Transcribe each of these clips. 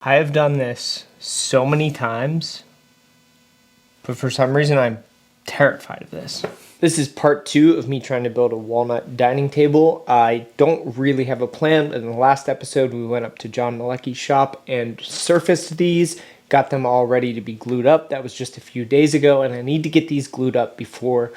I have done this so many times, but for some reason I'm terrified of this. This is part 2 of me trying to build a walnut dining table. I don't really have a plan. In the last episode, we went up to John Malecki's shop and surfaced these, got them all ready to be glued up. That was just a few days ago, and I need to get these glued up before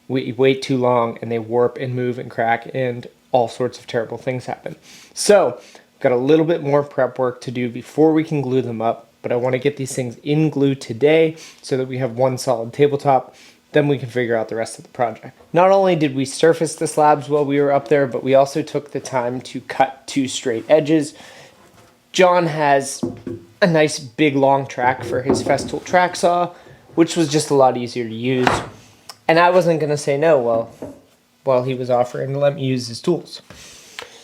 we wait too long and they warp and move and crack and all sorts of terrible things happen. So, got a little bit more prep work to do before we can glue them up, but I want to get these things in glue today so that we have one solid tabletop. Then we can figure out the rest of the project. Not only did we surface the slabs while we were up there, but we also took the time to cut 2 straight edges. John has a nice big long track for his Festool track saw, which was just a lot easier to use. And I wasn't going to say no while he was offering to let me use his tools.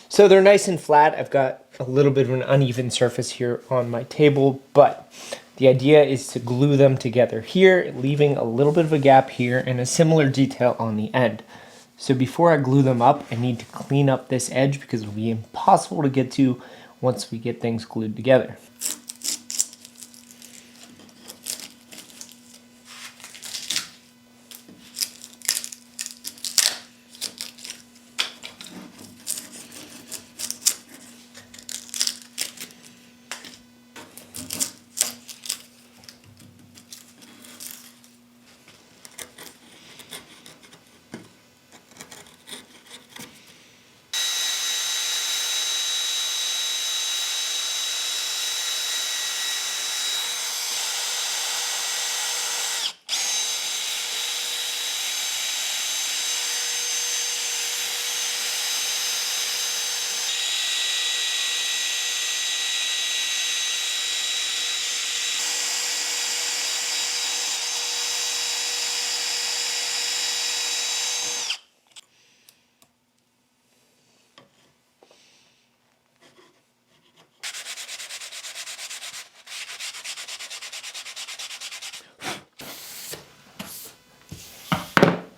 So they're nice and flat. I've got a little bit of an uneven surface here on my table, but the idea is to glue them together here, leaving a little bit of a gap here and a similar detail on the end. So before I glue them up, I need to clean up this edge because it'll be impossible to get to once we get things glued together.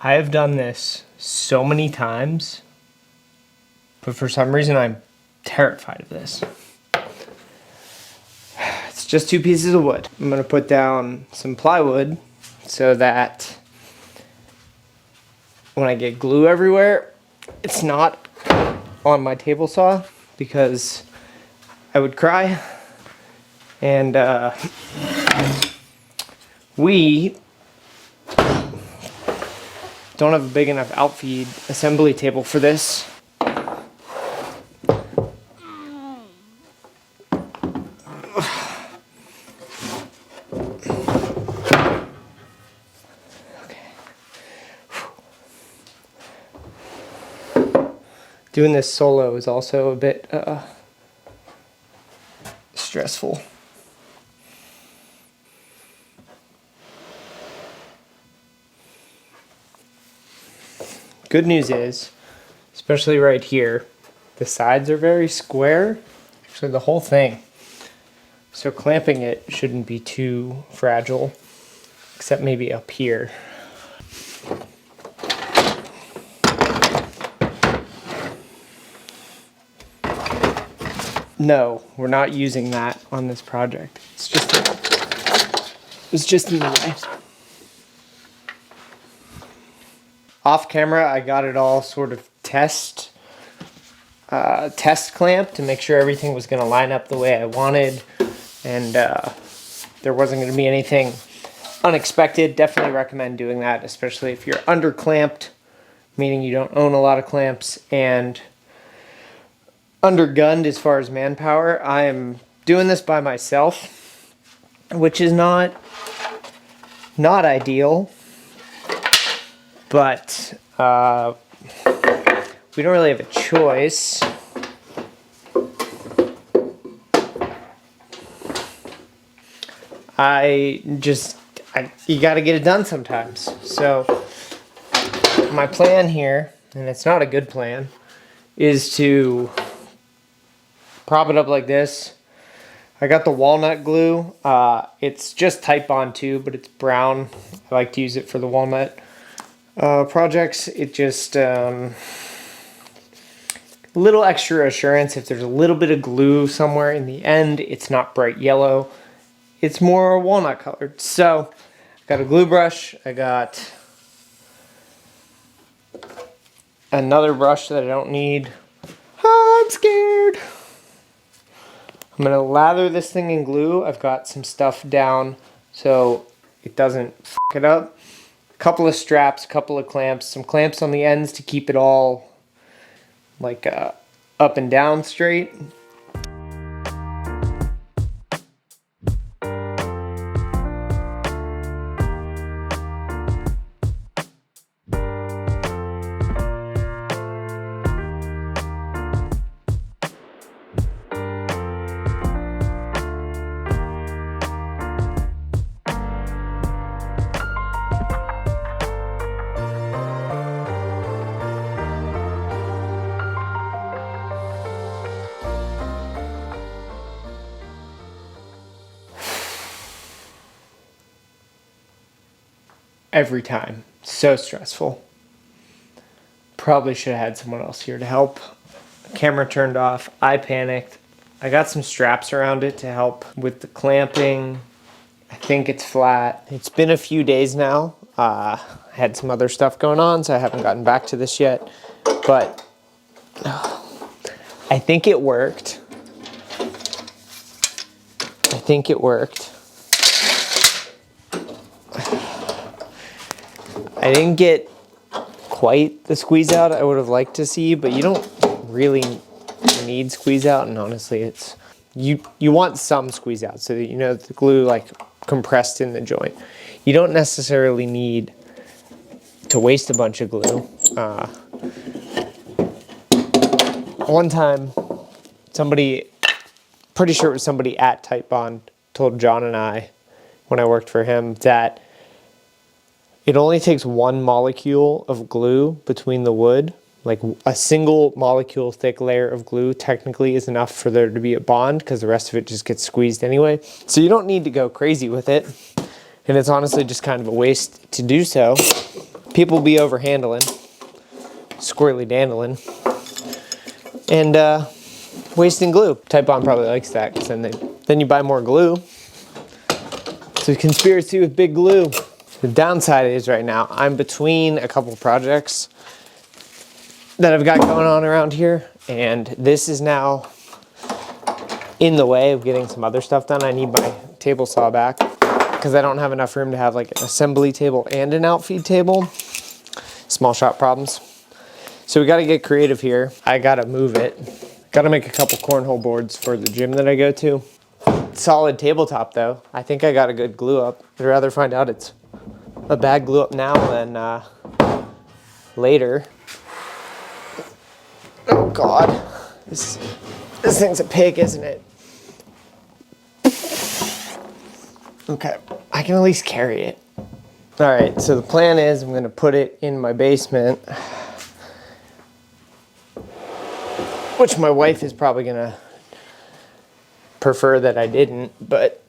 I have done this so many times, but for some reason I'm terrified of this. It's just 2 pieces of wood. I'm going to put down some plywood so that when I get glue everywhere, it's not on my table saw because I would cry. And we don't have a big enough outfeed assembly table for this. Doing this solo is also a bit stressful. Good news is, especially right here, the sides are very square, actually the whole thing. So clamping it shouldn't be too fragile, except maybe up here. No, we're not using that on this project. It's just in the way. Off camera, I got it all sort of test clamped to make sure everything was going to line up the way I wanted, and there wasn't going to be anything unexpected. Definitely recommend doing that, especially if you're under clamped, meaning you don't own a lot of clamps, and undergunned as far as manpower. I am doing this by myself, which is not ideal, but we don't really have a choice. You got to get it done sometimes. So my plan here, and it's not a good plan, is to prop it up like this. I got the walnut glue. It's just Type Bond too, but it's brown. I like to use it for the walnut projects. It just a little extra assurance. If there's a little bit of glue somewhere in the end, it's not bright yellow. It's more walnut colored. So I got a glue brush. I got another brush that I don't need. Oh, I'm scared. I'm gonna lather this thing in glue. I've got some stuff down so it doesn't f it up. A couple of straps, a couple of clamps, some clamps on the ends to keep it all like up and down straight. Every time. So stressful. Probably should have had someone else here to help. Camera turned off. I panicked. I got some straps around it to help with the clamping. I think it's flat. It's been a few days now. I had some other stuff going on, so I haven't gotten back to this yet. But I think it worked. I think it worked. I didn't get quite the squeeze out I would have liked to see, but you don't really need squeeze out, and honestly it's you want some squeeze out so that you know the glue like compressed in the joint. You don't necessarily need to waste a bunch of glue. One time somebody, pretty sure it was somebody at Type Bond, told John and I when I worked for him that it only takes one molecule of glue between the wood. Like a single molecule thick layer of glue technically is enough for there to be a bond because the rest of it just gets squeezed anyway. So you don't need to go crazy with it. And it's honestly just kind of a waste to do so. People be over handling, squirrely dandling, and wasting glue. Type Bond probably likes that because then you buy more glue. It's a conspiracy with big glue. The downside is right now, I'm between a couple projects that I've got going on around here, and this is now in the way of getting some other stuff done. I need my table saw back because I don't have enough room to have like an assembly table and an outfeed table. Small shop problems. So we gotta get creative here. I gotta move it. Gotta make a couple cornhole boards for the gym that I go to. Solid tabletop though. I think I got a good glue up. I'd rather find out it's a bad glue up now than later. Oh God, this thing's a pig, isn't it? Okay, I can at least carry it. All right, so the plan is I'm gonna put it in my basement, which my wife is probably gonna prefer that I didn't, but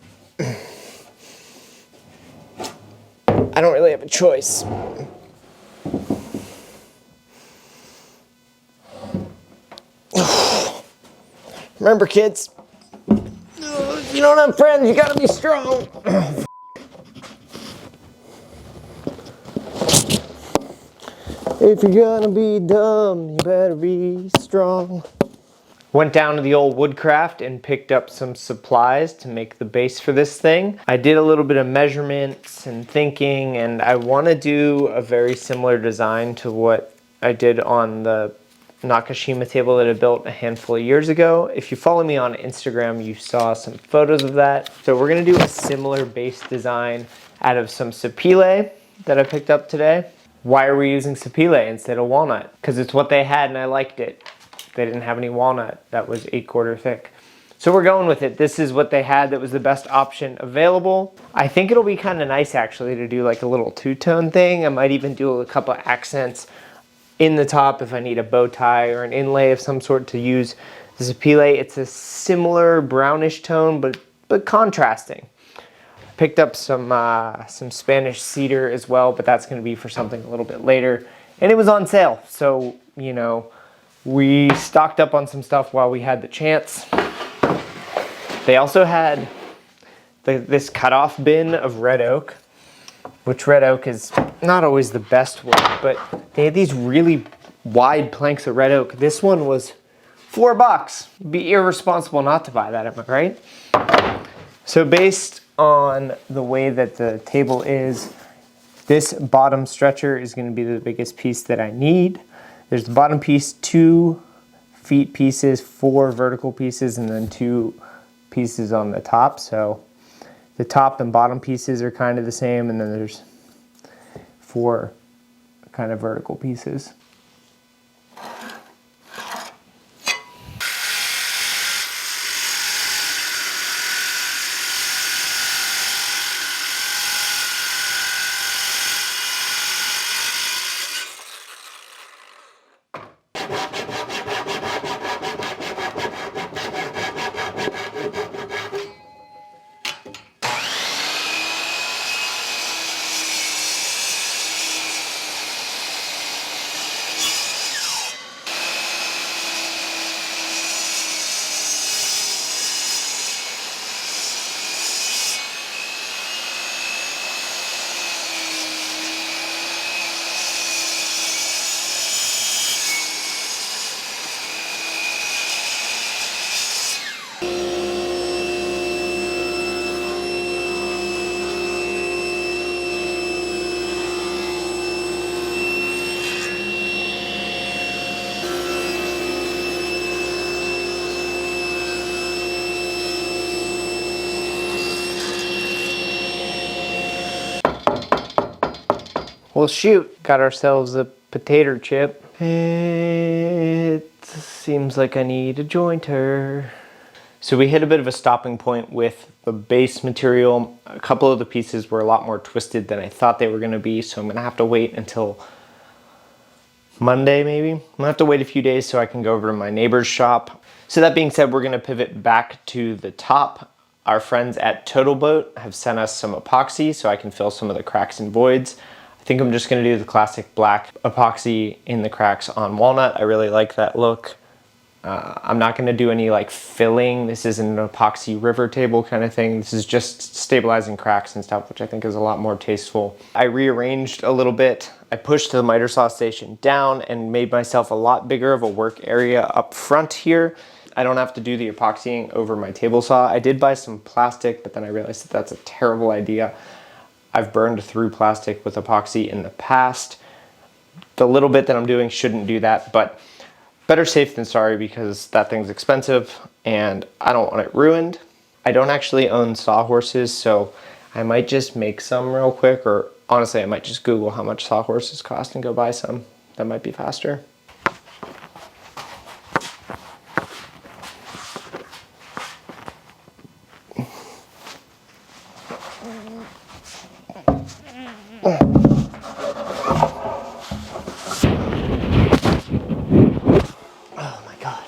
I don't really have a choice. Remember, kids, if you don't have friends, you gotta be strong. If you're gonna be dumb, you better be strong. Went down to the old Woodcraft and picked up some supplies to make the base for this thing. I did a little bit of measurements and thinking, and I want to do a very similar design to what I did on the Nakashima table that I built a handful of years ago. If you follow me on Instagram, you saw some photos of that. So we're gonna do a similar base design out of some sapele that I picked up today. Why are we using sapele instead of walnut? Because it's what they had and I liked it. They didn't have any walnut that was 8/4 thick. So we're going with it. This is what they had that was the best option available. I think it'll be kind of nice actually to do like a little two-tone thing. I might even do a couple of accents in the top if I need a bow tie or an inlay of some sort to use the sapele. It's a similar brownish tone, but contrasting. Picked up some Spanish cedar as well, but that's gonna be for something a little bit later. And it was on sale, so, you know, We stocked up on some stuff while we had the chance. They also had this cutoff bin of red oak, which red oak is not always the best wood, but they had these really wide planks of red oak. This one was $4. It'd be irresponsible not to buy that, am I right? So based on the way that the table is, this bottom stretcher is going to be the biggest piece that I need. There's the bottom piece, 2 feet pieces, 4 vertical pieces, and then 2 pieces on the top. So the top and bottom pieces are kind of the same, and then there's 4 kind of vertical pieces. Well, shoot, got ourselves a potato chip. It seems like I need a jointer. So we hit a bit of a stopping point with the base material. A couple of the pieces were a lot more twisted than I thought they were gonna be, so I'm gonna have to wait until Monday maybe. I'm gonna have to wait a few days so I can go over to my neighbor's shop. So that being said, we're gonna pivot back to the top. Our friends at Total Boat have sent us some epoxy so I can fill some of the cracks and voids. I think I'm just gonna do the classic black epoxy in the cracks on walnut. I really like that look. I'm not gonna do any like filling. This isn't an epoxy river table kind of thing. This is just stabilizing cracks and stuff, which I think is a lot more tasteful. I rearranged a little bit. I pushed the miter saw station down and made myself a lot bigger of a work area up front here. I don't have to do the epoxying over my table saw. I did buy some plastic, but then I realized that that's a terrible idea. I've burned through plastic with epoxy in the past. The little bit that I'm doing shouldn't do that, but better safe than sorry because that thing's expensive and I don't want it ruined. I don't actually own sawhorses, so I might just make some real quick, or honestly, I might just Google how much sawhorses cost and go buy some. That might be faster. Oh my God.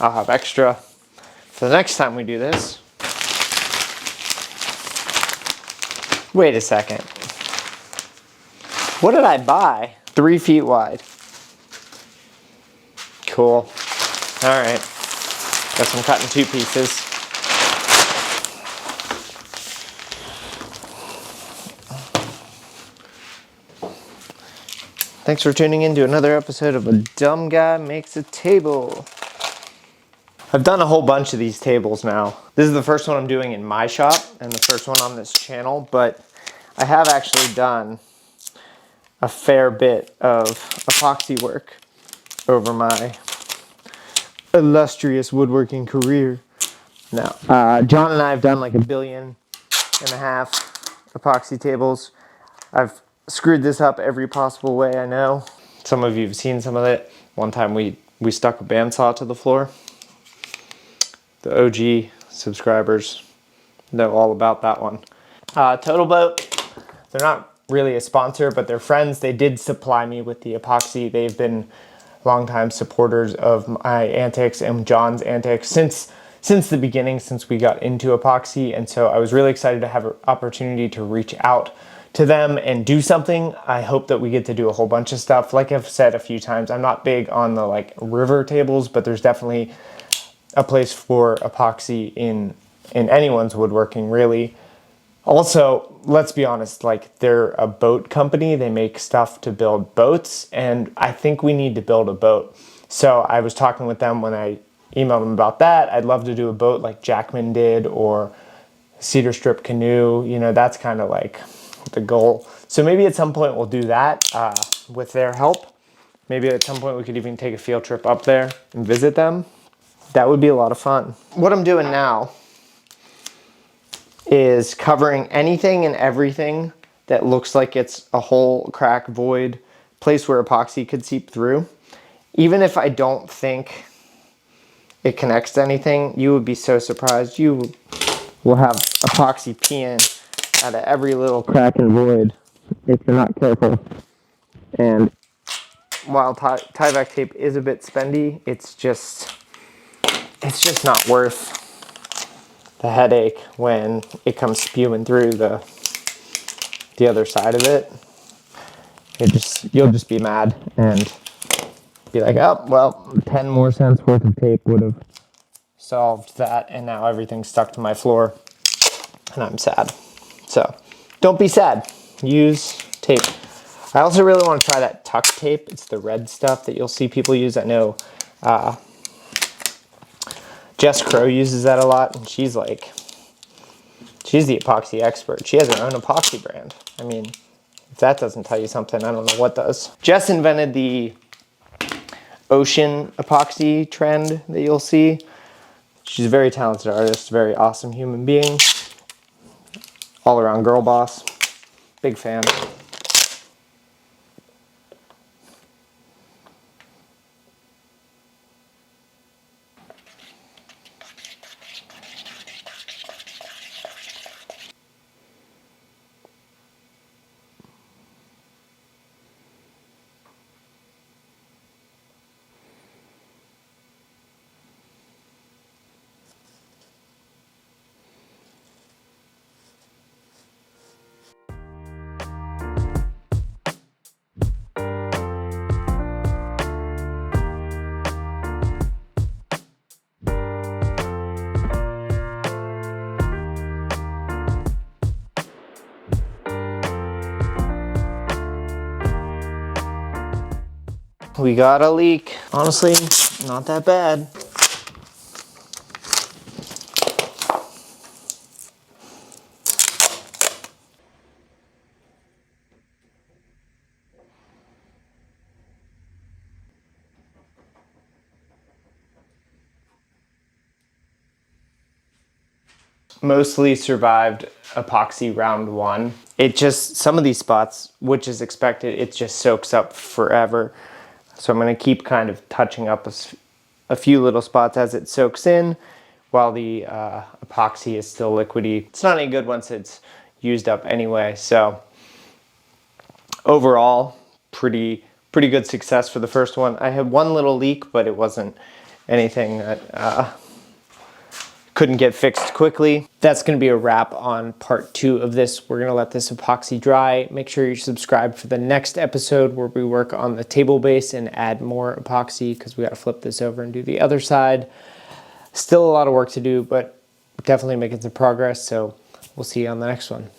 I'll have extra for the next time we do this. Wait a second. What did I buy? 3 feet wide. Cool. All right. Guess I'm cutting 2 pieces. Thanks for tuning in to another episode of A Dumb Guy Makes a Table. I've done a whole bunch of these tables now. This is the first one I'm doing in my shop and the first one on this channel, but I have actually done a fair bit of epoxy work over my illustrious woodworking career. Now, John and I have done like 1 billion and a half epoxy tables. I've screwed this up every possible way I know. Some of you have seen some of it. One time we stuck a bandsaw to the floor. The OG subscribers know all about that one. Total Boat, they're not really a sponsor, but they're friends. They did supply me with the epoxy. They've been longtime supporters of my antics and John's antics since the beginning, since we got into epoxy. And so I was really excited to have an opportunity to reach out to them and do something. I hope that we get to do a whole bunch of stuff. Like I've said a few times, I'm not big on the like river tables, but there's definitely a place for epoxy in anyone's woodworking, really. Also, let's be honest, like they're a boat company. They make stuff to build boats, and I think we need to build a boat. So I was talking with them when I emailed them about that. I'd love to do a boat like Jackman did, or cedar strip canoe. You know, that's kind of like the goal. So maybe at some point we'll do that with their help. Maybe at some point we could even take a field trip up there and visit them. That would be a lot of fun. What I'm doing now is covering anything and everything that looks like it's a hole, crack, void, place where epoxy could seep through. Even if I don't think it connects to anything, you would be so surprised. You will have epoxy peeing out of every little crack and void if you're not careful. And while Tyvek tape is a bit spendy, it's just not worth the headache when it comes spewing through the other side of it. You'll just be mad and be like, oh, well, 10 more cents worth of tape would have solved that, and now everything's stuck to my floor and I'm sad. So don't be sad, use tape. I also really want to try that tuck tape. It's the red stuff that you'll see people use. I know Jess Crow uses that a lot, and she's the epoxy expert. She has her own epoxy brand. I mean, if that doesn't tell you something, I don't know what does. Jess invented the ocean epoxy trend that you'll see. She's a very talented artist, very awesome human being, all around girl boss. Big fan. We got a leak. Honestly, not that bad. Mostly survived epoxy round one. It just, some of these spots, which is expected, it just soaks up forever. So I'm going to keep kind of touching up a few little spots as it soaks in while the epoxy is still liquidy. It's not any good once it's used up anyway. So overall, pretty good success for the first one. I had one little leak, but it wasn't anything that couldn't get fixed quickly. That's gonna be a wrap on part 2 of this. We're gonna let this epoxy dry. Make sure you're subscribed for the next episode where we work on the table base and add more epoxy, because we gotta flip this over and do the other side. Still a lot of work to do, but definitely making some progress. So we'll see you on the next one.